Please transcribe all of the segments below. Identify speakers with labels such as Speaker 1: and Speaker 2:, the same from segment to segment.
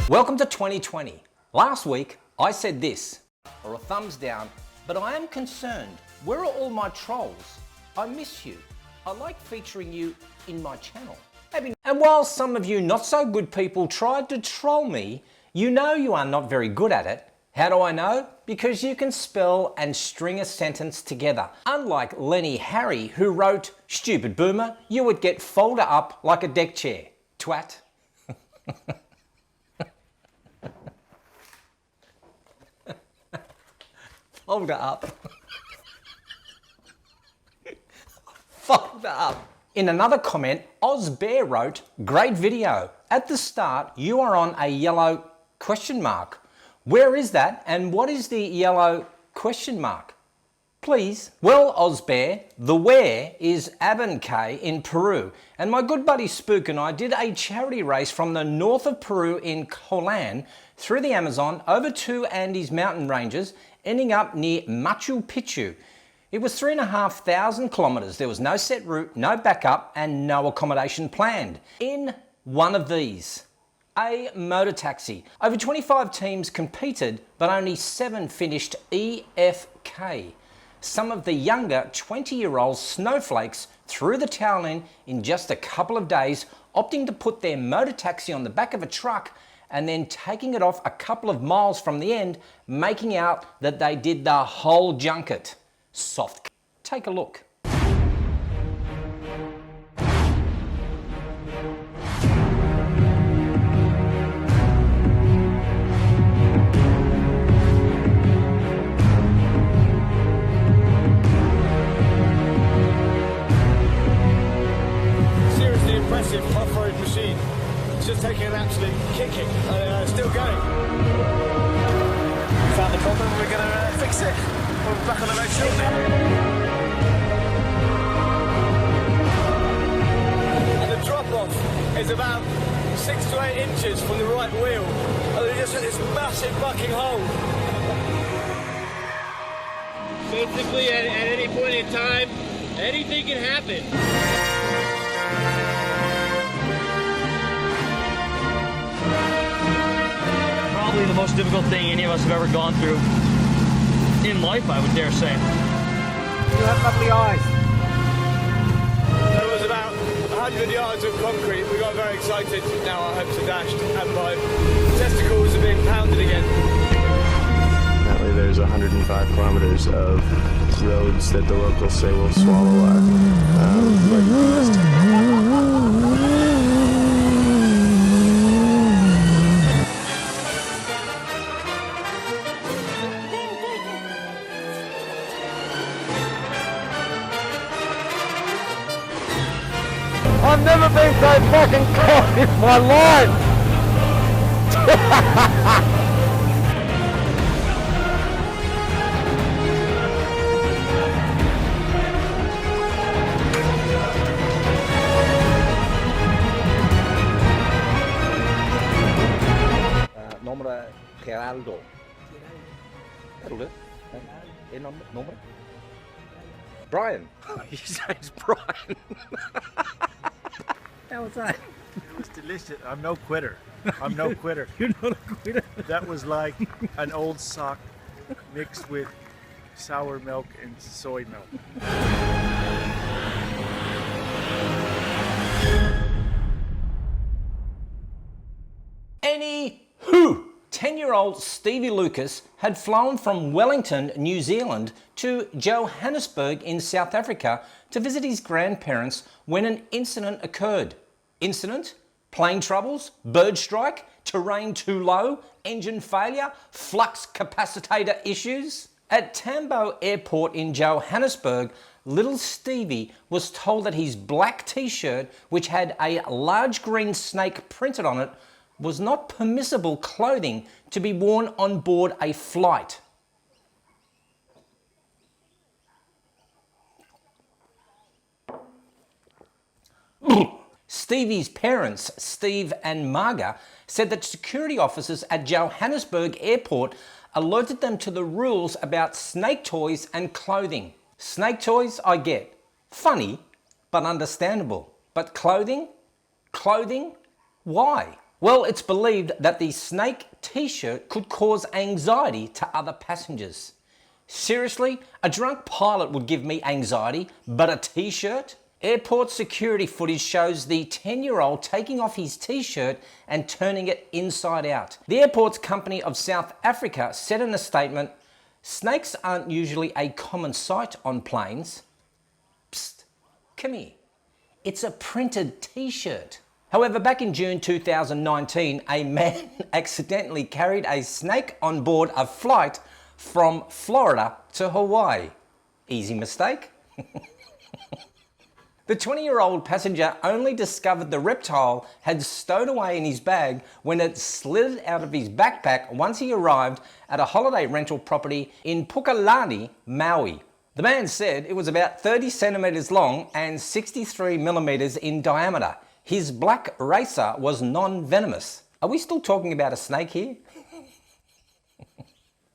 Speaker 1: Welcome to 2020. Last week, I said this, or a thumbs down, but I am concerned. Where are all my trolls? I miss you. I like featuring you in my channel. And while some of you not so good people tried to troll me, you know you are not very good at it. How do I know? Because you can spell and string a sentence together. Unlike Lenny Harry, who wrote, "Stupid boomer, you would get folded up like a deck chair. Twat." Fold it up. Fold it up. In another comment, OzBear wrote, "Great video. At the start, you are on a yellow question mark. Where is that and what is the yellow question mark? Please." Well, OzBear, the where is Abancay in Peru, and my good buddy Spook and I did a charity race from the north of Peru in Colán through the Amazon over to Andes mountain ranges, ending up near Machu Picchu. It was 3,500 kilometres. There was no set route, no backup and no accommodation planned. In one of these, a motor taxi. Over 25 teams competed, but only 7 finished EFK. Some of the younger 20-year-old snowflakes threw the towel in just a couple of days, opting to put their motor taxi on the back of a truck and then taking it off a couple of miles from the end, making out that they did the whole junket. Soft. Take a look.
Speaker 2: Seriously impressive off-road machine. It's just taking an absolute kicking. Still going. Found the problem, we're going to fix it. We'll be back on the road shortly. And the drop-off is about 6 to 8 inches from the right wheel. And we just hit this massive bucking hole.
Speaker 3: Basically, at any point in time, anything can happen.
Speaker 4: Probably the most difficult thing any of us have ever gone through in life, I would dare say.
Speaker 5: You have lovely eyes.
Speaker 2: There was about 100 yards of concrete. We got very excited. Now our hopes are dashed and my testicles are being pounded again.
Speaker 6: Apparently there's 105 kilometers of roads that the locals say will swallow our
Speaker 5: I've never been so fucking cold in my life!
Speaker 1: Nombre Geraldo. That'll do. Nombre? Brian. His name's Brian. How was that?
Speaker 7: It's delicious. I'm no quitter. I'm no quitter.
Speaker 1: You're not a quitter.
Speaker 7: That was like an old sock mixed with sour milk and soy milk.
Speaker 1: Anywho, 10-year-old Stevie Lucas had flown from Wellington, New Zealand to Johannesburg in South Africa to visit his grandparents when an incident occurred. Incident? Plane troubles? Bird strike? Terrain too low? Engine failure? Flux capacitor issues? At Tambo Airport in Johannesburg, little Stevie was told that his black t-shirt, which had a large green snake printed on it, was not permissible clothing to be worn on board a flight. Stevie's parents, Steve and Marga, said that security officers at Johannesburg Airport alerted them to the rules about snake toys and clothing. Snake toys, I get. Funny, but understandable. But clothing? Clothing? Why? Well, it's believed that the snake t-shirt could cause anxiety to other passengers. Seriously, a drunk pilot would give me anxiety, but a t-shirt? Airport security footage shows the 10-year-old taking off his t-shirt and turning it inside out. The airport's company of South Africa said in a statement, "Snakes aren't usually a common sight on planes." Psst, come here. It's a printed t-shirt. However, back in June 2019, a man accidentally carried a snake on board a flight from Florida to Hawaii. Easy mistake. The 20-year-old passenger only discovered the reptile had stowed away in his bag when it slid out of his backpack once he arrived at a holiday rental property in Pukalani, Maui. The man said it was about 30 centimetres long and 63 millimetres in diameter. His black racer was non-venomous. Are we still talking about a snake here?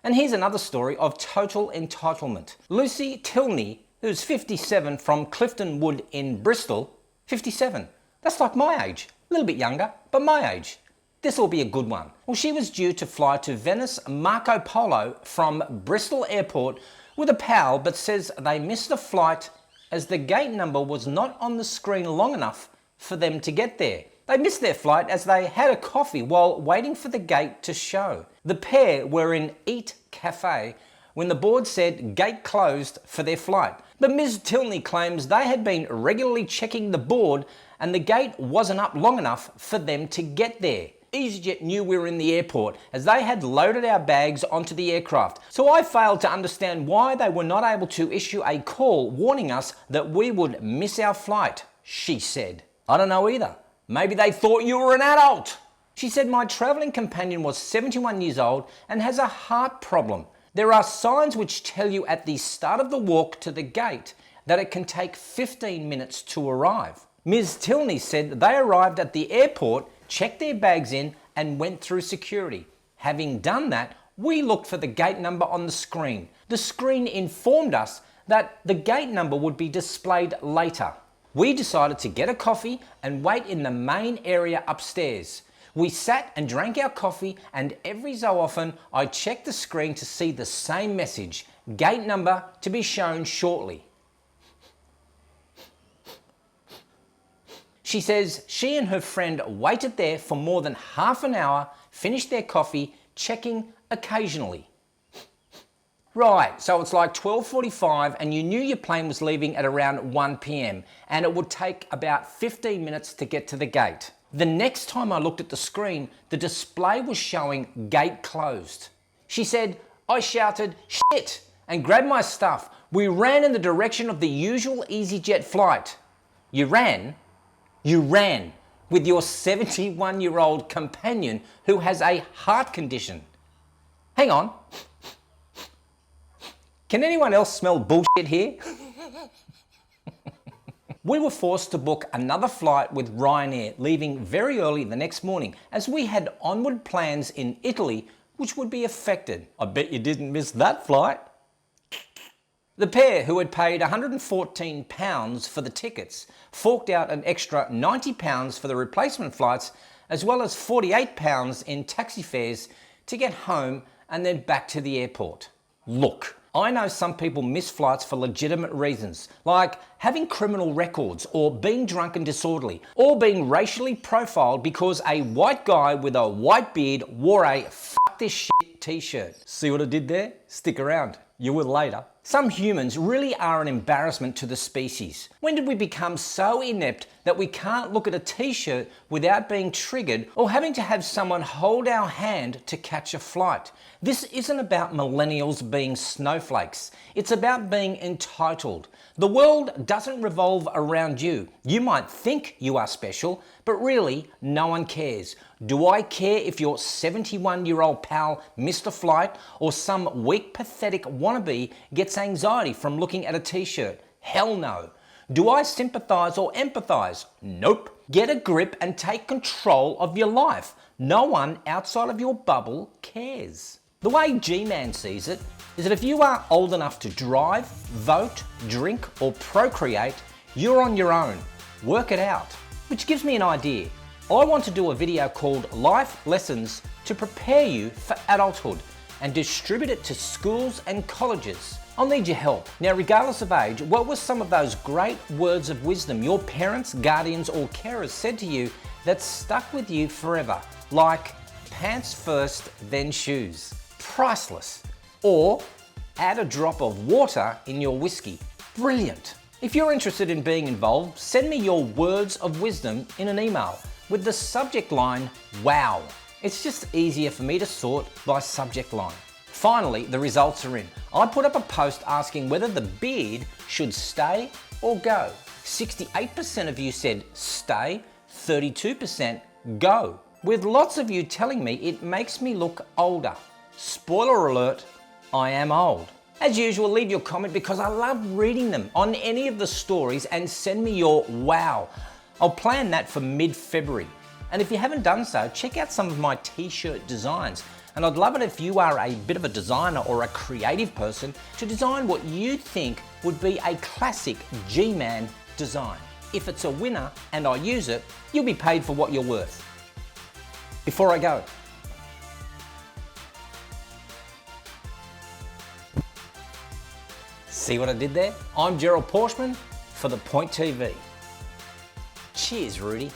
Speaker 1: And here's another story of total entitlement. Lucy Tilney, who's 57 from Clifton Wood in Bristol, 57. That's like my age, a little bit younger, but my age. This will be a good one. Well, she was due to fly to Venice Marco Polo from Bristol Airport with a pal, but says they missed the flight as the gate number was not on the screen long enough for them to get there. They missed their flight as they had a coffee while waiting for the gate to show. The pair were in Eat Cafe when the board said gate closed for their flight. But Ms. Tilney claims they had been regularly checking the board and the gate wasn't up long enough for them to get there. EasyJet knew we were in the airport as they had loaded our bags onto the aircraft. So I failed to understand why they were not able to issue a call warning us that we would miss our flight, she said. I don't know either. Maybe they thought you were an adult. She said my travelling companion was 71 years old and has a heart problem. There are signs which tell you at the start of the walk to the gate that it can take 15 minutes to arrive. Ms. Tilney said they arrived at the airport, checked their bags in and went through security. Having done that, we looked for the gate number on the screen. The screen informed us that the gate number would be displayed later. We decided to get a coffee and wait in the main area upstairs. We sat and drank our coffee and every so often I checked the screen to see the same message, gate number to be shown shortly. She says she and her friend waited there for more than half an hour, finished their coffee, checking occasionally. Right, so it's like 12:45 and you knew your plane was leaving at around 1 p.m. and it would take about 15 minutes to get to the gate. The next time I looked at the screen, the display was showing gate closed. She said, I shouted, shit, and grabbed my stuff. We ran in the direction of the usual EasyJet flight. You ran? You ran with your 71-year-old companion who has a heart condition. Hang on. Can anyone else smell bullshit here? We were forced to book another flight with Ryanair, leaving very early the next morning as we had onward plans in Italy which would be affected. I bet you didn't miss that flight. The pair, who had paid £114 for the tickets, forked out an extra £90 for the replacement flights as well as £48 in taxi fares to get home and then back to the airport. Look, I know some people miss flights for legitimate reasons, like having criminal records or being drunk and disorderly, or being racially profiled because a white guy with a white beard wore a "fuck this shit" t-shirt. See what I did there? Stick around, you will later. Some humans really are an embarrassment to the species. When did we become so inept that we can't look at a t-shirt without being triggered or having to have someone hold our hand to catch a flight? This isn't about millennials being snowflakes. It's about being entitled. The world doesn't revolve around you. You might think you are special, but really no one cares. Do I care if your 71-year-old pal missed a flight or some weak, pathetic wannabe gets anxiety from looking at a t-shirt? Hell no. Do I sympathise or empathise? Nope. Get a grip and take control of your life. No one outside of your bubble cares. The way G-Mann sees it is that if you are old enough to drive, vote, drink or procreate, you're on your own. Work it out. Which gives me an idea. I want to do a video called Life Lessons to prepare you for adulthood and distribute it to schools and colleges. I'll need your help. Now, regardless of age, what were some of those great words of wisdom your parents, guardians or carers said to you that stuck with you forever? Like, pants first, then shoes. Priceless. Or, add a drop of water in your whiskey. Brilliant. If you're interested in being involved, send me your words of wisdom in an email with the subject line, wow. It's just easier for me to sort by subject line. Finally, the results are in. I put up a post asking whether the beard should stay or go. 68% of you said stay, 32% go. With lots of you telling me it makes me look older. Spoiler alert, I am old. As usual, leave your comment because I love reading them on any of the stories and send me your wow. I'll plan that for mid-February. And if you haven't done so, check out some of my t-shirt designs. And I'd love it if you are a bit of a designer or a creative person to design what you think would be a classic G-Mann design. If it's a winner and I use it, you'll be paid for what you're worth. Before I go, see what I did there? I'm Gerald Pauschmann for The Point TV. Cheers, Rudy.